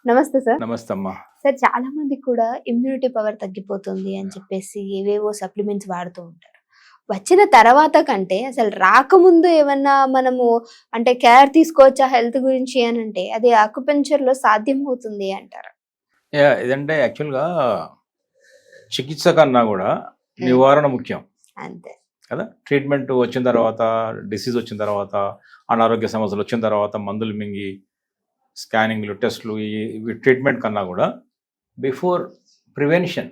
నమస్తే సార్. నమస్తే అమ్మా. సార్ చాలా మంది కూడా ఇమ్యూనిటీ పవర్ తగ్గిపోతుంది అని చెప్పేసి ఏవేవో సప్లిమెంట్స్ వాడుతూ ఉంటారు. వచ్చిన తర్వాత కంటే అసలు రాకముందు ఏమన్నా మనము అంటే కేర్ తీసుకోవచ్చా హెల్త్ గురించి అని అంటే అది అక్యుపెంచర్ లో సాధ్యం అవుతుంది అంటారు. ఇదంటే యాక్చువల్గా చికిత్స కన్నా కూడా నివారణ ముఖ్యం అంతే కదా. ట్రీట్మెంట్ వచ్చిన తర్వాత, డిసీజ్ వచ్చిన తర్వాత, అనారోగ్య సమస్యలు వచ్చిన తర్వాత మందులు మింగి స్కానింగ్లు, టెస్టులు, ఇవి ట్రీట్మెంట్ కన్నా కూడా బిఫోర్ ప్రివెన్షన్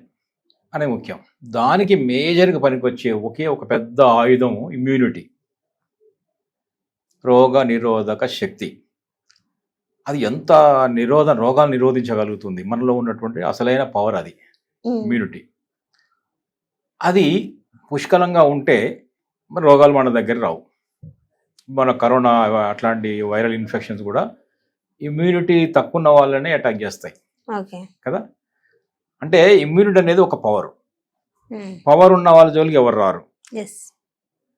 అనేది ముఖ్యం. దానికి మేజర్గా పనికొచ్చే ఒకే ఒక పెద్ద ఆయుధం ఇమ్యూనిటీ, రోగ నిరోధక శక్తి. అది ఎంత రోగాలు నిరోధించగలుగుతుంది, మనలో ఉన్నటువంటి అసలైన పవర్ అది ఇమ్యూనిటీ. అది పుష్కలంగా ఉంటే మన రోగాలు మన దగ్గర రావు. మన కరోనా అట్లాంటి వైరల్ ఇన్ఫెక్షన్స్ కూడా ఇమ్యూనిటీ తక్కువ ఉన్న వాళ్ళనే అటాక్ చేస్తాయి కదా. అంటే ఇమ్యూనిటీ అనేది ఒక పవర్ ఉన్న వాళ్ళ జోలికి ఎవరు రారు.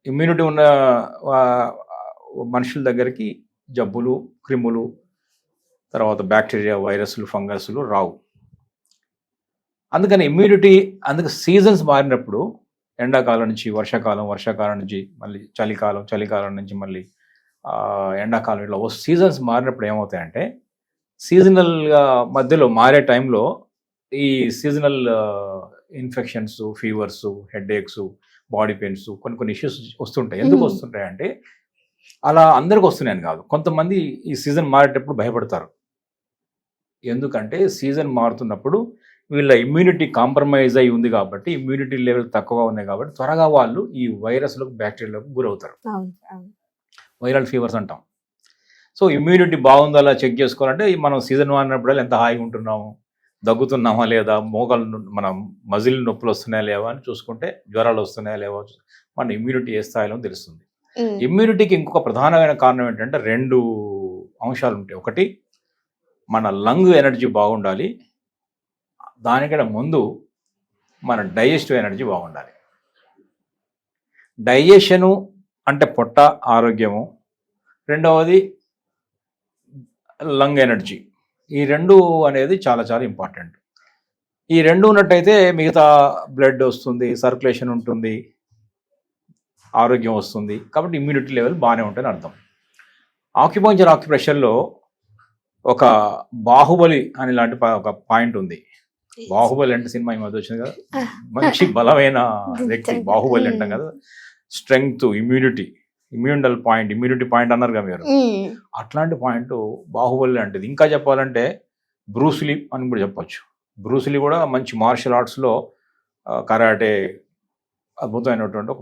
ఇమ్యూనిటీ ఉన్న మనుషుల దగ్గరికి జబ్బులు, క్రిములు, తర్వాత బ్యాక్టీరియా, వైరస్లు, ఫంగస్లు రావు. అందుకని ఇమ్యూనిటీ, అందుకే సీజన్స్ మారినప్పుడు ఎండాకాలం నుంచి వర్షాకాలం, వర్షాకాలం నుంచి మళ్ళీ చలికాలం, చలికాలం నుంచి మళ్ళీ ఎండాకాలం, ఇట్లా సీజన్స్ మారినప్పుడు ఏమవుతాయంటే సీజనల్గా మధ్యలో మారే టైంలో ఈ seasonal infections, fevers, headaches, body pains, కొన్ని ఇష్యూస్ వస్తుంటాయి. ఎందుకు వస్తుంటాయంటే అలా అందరికి వస్తున్నాయని కాదు, కొంతమంది ఈ సీజన్ మారేటప్పుడు భయపడతారు. ఎందుకంటే సీజన్ మారుతున్నప్పుడు వీళ్ళ ఇమ్యూనిటీ కాంప్రమైజ్ అయి ఉంది కాబట్టి, ఇమ్యూనిటీ లెవెల్ తక్కువగా ఉన్నాయి కాబట్టి త్వరగా వాళ్ళు ఈ వైరస్లకు, బ్యాక్టీరియాలకు గురవుతారు. వైరల్ ఫీవర్స్ అంటాం. సో ఇమ్యూనిటీ బాగుందా చెక్ చేసుకోవాలంటే మనం సీజన్ మారినప్పుడు ఎంత హాయిగా ఉంటున్నాము, దగ్గుతున్నామా లేదా, మన మజిల్ నొప్పులు వస్తున్నాయా లేవా అని చూసుకుంటే, జ్వరాలు వస్తున్నాయా లేవా, మన ఇమ్యూనిటీ ఏ స్థాయిలో తెలుస్తుంది. ఇమ్యూనిటీకి ఇంకొక ప్రధానమైన కారణం ఏంటంటే 2 అంశాలు ఉంటాయి. ఒకటి, మన లంగ్ ఎనర్జీ బాగుండాలి. దానికంటే ముందు మన డైజెస్టివ్ ఎనర్జీ బాగుండాలి. డైజెషను అంటే పొట్ట ఆరోగ్యము, రెండవది లంగ్ ఎనర్జీ. ఈ 2 అనేది చాలా చాలా ఇంపార్టెంట్. ఈ 2 ఉన్నట్టయితే మిగతా బ్లడ్ వస్తుంది, సర్క్యులేషన్ ఉంటుంది, ఆరోగ్యం వస్తుంది. కాబట్టి ఇమ్యూనిటీ లెవెల్ బాగానే ఉంటుందని అర్థం. ఆక్యుప్రెషర్లో ఒక బాహుబలి అని లాంటి ఒక పాయింట్ ఉంది. బాహుబలి అంటే సినిమా ఈ మధ్య వచ్చింది కదా, మంచి బలమైన వ్యక్తి బాహుబలి అంటాం కదా. స్ట్రెంగ్త్, ఇమ్యూనిటీ పాయింట్ అన్నారు కదా మీరు, అట్లాంటి పాయింట్ బాహుబలి లాంటిది. ఇంకా చెప్పాలంటే బ్రూస్లీ అని కూడా చెప్పొచ్చు. బ్రూస్లీ కూడా మంచి మార్షల్ ఆర్ట్స్లో కరాటే అద్భుతమైనటువంటి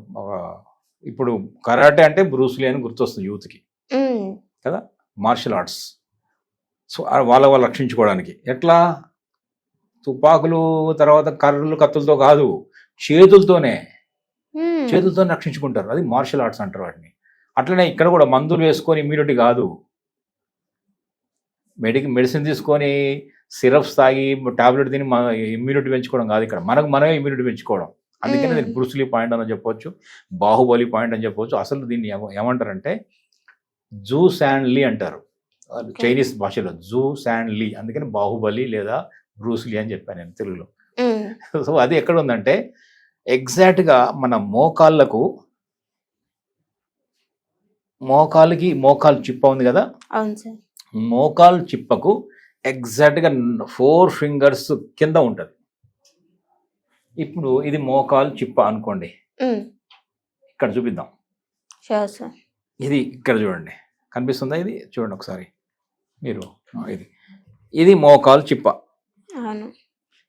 ఇప్పుడు కరాటే అంటే బ్రూస్లీ అని గుర్తొస్తుంది యూత్కి కదా, మార్షల్ ఆర్ట్స్. సో వాళ్ళ రక్షించుకోవడానికి ఎట్లా, తుపాకులు, తర్వాత కర్రలు, కత్తులతో కాదు, చేతులతోనే రక్షించుకుంటారు. అది మార్షల్ ఆర్ట్స్ అంటారు వాటిని. అట్లనే ఇక్కడ కూడా మందులు వేసుకొని ఇమ్యూనిటీ కాదు, మెడిసిన్ తీసుకొని సిరప్స్ తాగి టాబ్లెట్ తిని ఇమ్యూనిటీ పెంచుకోవడం కాదు. ఇక్కడ మనమే ఇమ్యూనిటీ పెంచుకోవడం. అందుకనే దీన్ని బ్రూస్లీ పాయింట్ అని చెప్పవచ్చు, బాహుబలి పాయింట్ అని చెప్పవచ్చు. అసలు దీన్ని ఏమంటారంటే జూ శాన్ లీ అంటారు చైనీస్ భాషలో, జూ శాన్ లీ. అందుకని బాహుబలి లేదా బ్రూస్లీ అని చెప్పాను నేను తెలుగులో. సో అది ఎక్కడ ఉందంటే ఎగ్జాక్ట్గా మన మోకాలు చిప్ప ఉంది కదా, మోకాలు చిప్పకు ఎగ్జాక్ట్గా 4 ఫింగర్స్ కింద ఉంటుంది. ఇప్పుడు ఇది మోకాలు చిప్ప అనుకోండి, ఇక్కడ చూపిద్దాం. ఇది ఇక్కడ చూడండి, కనిపిస్తుందా? ఇది చూడండి ఒకసారి మీరు. ఇది మోకాలు చిప్ప.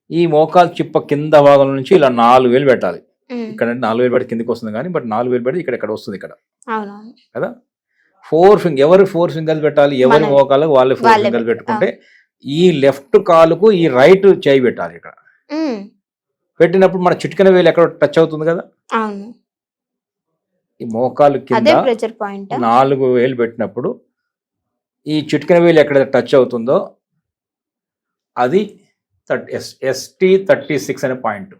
ఈ మోకాలు చిప్ప కింద భాగం నుంచి ఇలా 4 వేలు పెట్టాలి. ఇక్కడ 4 వేలు పెట్టి కిందకి వస్తుంది కానీ, బట్ 4 వేలు పెట్టి ఇక్కడ వస్తుంది ఇక్కడ కదా. 4 ఫింగర్స్ పెట్టాలి, ఎవరి మోకాలకు వాళ్ళే 4 ఫింగర్స్ పెట్టుకుంటే ఈ లెఫ్ట్ కాలుకు ఈ రైట్ చేయి పెట్టాలి. ఇక్కడ పెట్టినప్పుడు మన చిటికెన వేలు ఎక్కడ టచ్ అవుతుంది కదా, ఈ మోకాలు కింద 4 వేలు పెట్టినప్పుడు ఈ చిటికెన వేలు ఎక్కడ టచ్ అవుతుందో అది ST36 అనే పాయింట్.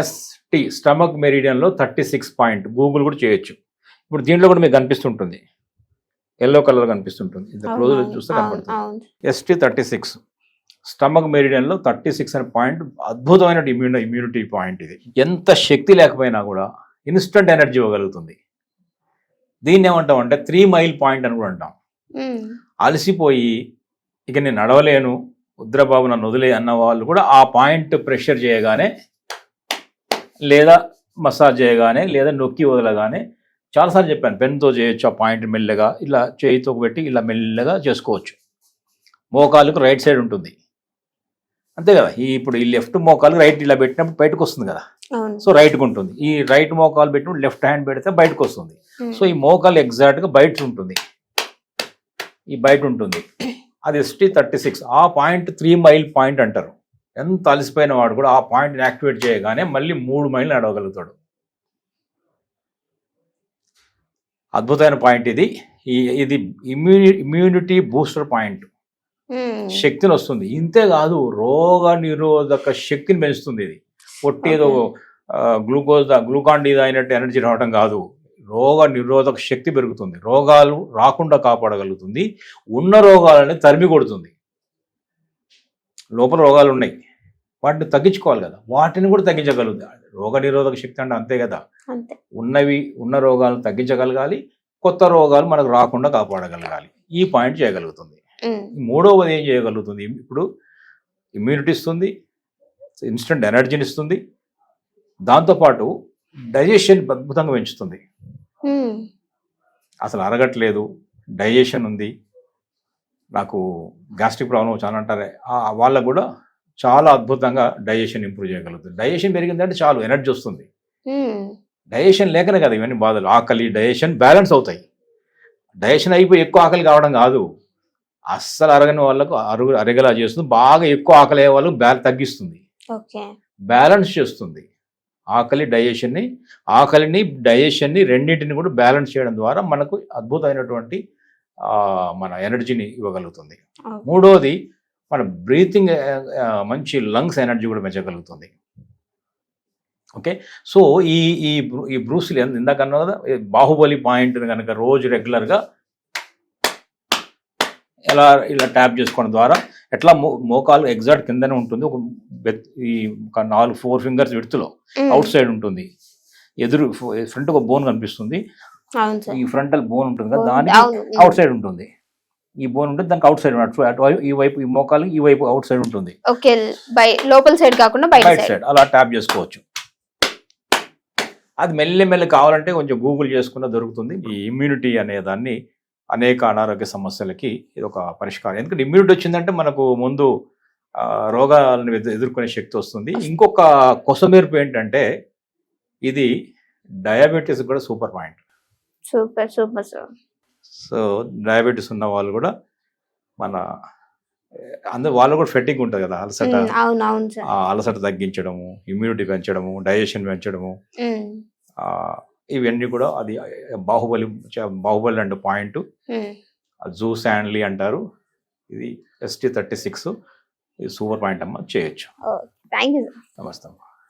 ST స్టమక్ మెరిడియన్లో 36 పాయింట్. గూగుల్ కూడా చేయొచ్చు. ఇప్పుడు దీంట్లో కూడా మీకు కనిపిస్తుంటుంది ఎల్లో కలర్ కనిపిస్తుంటుంది. ఇంత క్లోజ్ అవునవును. చూస్తే అవును, కనపడుతుంది. అవును. ST36 స్టమక్ మెరిడియన్లో 36 అనే పాయింట్ అద్భుతమైన ఇమ్యూనిటీ పాయింట్. ఇది ఎంత శక్తి లేకపోయినా కూడా ఇన్స్టంట్ ఎనర్జీ ఇవ్వగలుగుతుంది. దీన్ని ఏమంటాం అంటే 3 మైల్ పాయింట్ అని కూడా అంటాం. అలసిపోయి ఇక నేను నడవలేను, ఉద్రబాబు నన్ను వదిలే అన్న వాళ్ళు కూడా ఆ పాయింట్ ప్రెషర్ చేయగానే, లేదా మసాజ్ చేయగానే, లేదా నొక్కి వదలగానే, చాలాసార్లు చెప్పాను పెన్తో చేయొచ్చు ఆ పాయింట్ మెల్లగా, ఇలా చేయితో పెట్టి ఇలా మెల్లగా చేసుకోవచ్చు. మోకాళ్ళకు రైట్ సైడ్ ఉంటుంది అంతే కదా. ఇప్పుడు ఈ లెఫ్ట్ మోకాలు రైట్ ఇలా పెట్టినప్పుడు బయటకు వస్తుంది కదా, సో రైట్కి ఉంటుంది. ఈ రైట్ మోకాలు పెట్టినప్పుడు లెఫ్ట్ హ్యాండ్ పెడితే బయటకు వస్తుంది. సో ఈ మోకాలు ఎగ్జాక్ట్గా బయట ఉంటుంది, ఈ బయట ఉంటుంది. అది ST36. ఆ పాయింట్ 3 మైల్ పాయింట్ అంటారు. ఎంత అలసిపోయిన వాడు కూడా ఆ పాయింట్ని యాక్టివేట్ చేయగానే మళ్ళీ 3 మైళ్ళు నడవగలుగుతాడు. అద్భుతమైన పాయింట్ ఇది. ఇది ఇమ్యూనిటీ బూస్టర్ పాయింట్. శక్తిని వస్తుంది. ఇంతే కాదు, రోగ నిరోధక శక్తిని పెంచుతుంది. ఇది పొట్టేదో గ్లూకాన్ డి అయినట్టు ఎనర్జీ రావడం కాదు, రోగ నిరోధక శక్తి పెరుగుతుంది. రోగాలు రాకుండా కాపాడగలుగుతుంది. ఉన్న రోగాలని తరిమి కొడుతుంది. లోపల రోగాలు ఉన్నాయి, వాటిని తగ్గించుకోవాలి కదా, వాటిని కూడా తగ్గించగలుగుతుంది. రోగ నిరోధక శక్తి అంటే అంతే కదా, ఉన్న రోగాలను తగ్గించగలగాలి, కొత్త రోగాలు మనకు రాకుండా కాపాడగలగాలి. ఈ పాయింట్ చేయగలుగుతుంది. మూడవది ఏం చేయగలుగుతుంది, ఇప్పుడు ఇమ్యూనిటీ ఇస్తుంది, ఇన్స్టెంట్ ఎనర్జీని ఇస్తుంది, దాంతోపాటు డైజెషన్ అద్భుతంగా పెంచుతుంది. అసలు అరగట్లేదు, డైజెషన్ ఉంది, నాకు గ్యాస్ట్రిక్ ప్రాబ్లం చాలా అంటారే, వాళ్ళకు కూడా చాలా అద్భుతంగా డైజెషన్ ఇంప్రూవ్ చేయగలుగుతుంది. డైజెషన్ పెరిగిందంటే చాలు ఎనర్జీ వస్తుంది. డైజెషన్ లేకనే కదా ఇవన్నీ బాధలు. ఆకలి డైజెషన్ బ్యాలెన్స్ అవుతాయి. డైజెషన్ అయిపోయి ఎక్కువ ఆకలి కావడం కాదు, అస్సలు అరగని వాళ్ళకు అరగలా చేస్తుంది. బాగా ఎక్కువ ఆకలి అయ్యే వాళ్ళకు తగ్గిస్తుంది, బ్యాలెన్స్ చేస్తుంది. ఆకలిని డైజెషన్ని రెండింటిని కూడా బ్యాలెన్స్ చేయడం ద్వారా మనకు అద్భుతమైనటువంటి మన ఎనర్జీని ఇవ్వగలుగుతుంది. మూడోది మన బ్రీతింగ్, మంచి లంగ్స్ ఎనర్జీ కూడా పెంచగలుగుతుంది. ఓకే, సో ఈ బ్రూస్ లీ ఇందాక అన్నా కదా, బాహుబలి పాయింట్ కనుక రోజు రెగ్యులర్గా ఇలా ట్యాప్ చేసుకోవడం ద్వారా ఎట్లా మోకాలు ఎగ్జాక్ట్ కిందనే ఉంటుంది. ఒక 4 ఫింగర్స్ విడ్త్లో అవుట్ సైడ్ ఉంటుంది. ఫ్రంట్ ఒక బోన్ కనిపిస్తుంది, ఈ ఫ్రంటల్ బోన్ ఉంటుంది కదా, దానికి అవుట్ సైడ్ ఉంటుంది. ఈ బోన్ ఉంటుంది, దానికి అవుట్ సైడ్ ఈ వైపు, ఈ మోకాలు ఈ వైపు అవుట్ సైడ్ ఉంటుంది. లోపల సైడ్ కాకుండా బయట సైడ్ అలా ట్యాప్ చేసుకోవచ్చు. అది మెల్లి కావాలంటే కొంచెం గూగుల్ చేసుకున్న దొరుకుతుంది. ఈ ఇమ్యూనిటీ అనే దాన్ని అనేక అనారోగ్య సమస్యలకి ఇది ఒక పరిష్కారం. ఎందుకంటే ఇమ్యూనిటీ వచ్చిందంటే మనకు ముందు రోగాలను ఎదుర్కొనే శక్తి వస్తుంది. ఇంకొక కొసమేర్పు ఏంటంటే ఇది డయాబెటీస్ కూడా super point. Super. So diabetes ఉన్న వాళ్ళు కూడా వాళ్ళు కూడా ఫెట్టింగ్ ఉంటుంది కదా, అలసట తగ్గించడము, ఇమ్యూనిటీ పెంచడము, డైజెషన్ పెంచడము, ఇవన్నీ కూడా అది బాహుబలి అంటే పాయింట్. జూ శాండ్లీ అంటారు. ఇది ST36 ఇది సూపర్ పాయింట్ అమ్మ, చేయొచ్చు. Thank you. నమస్తే.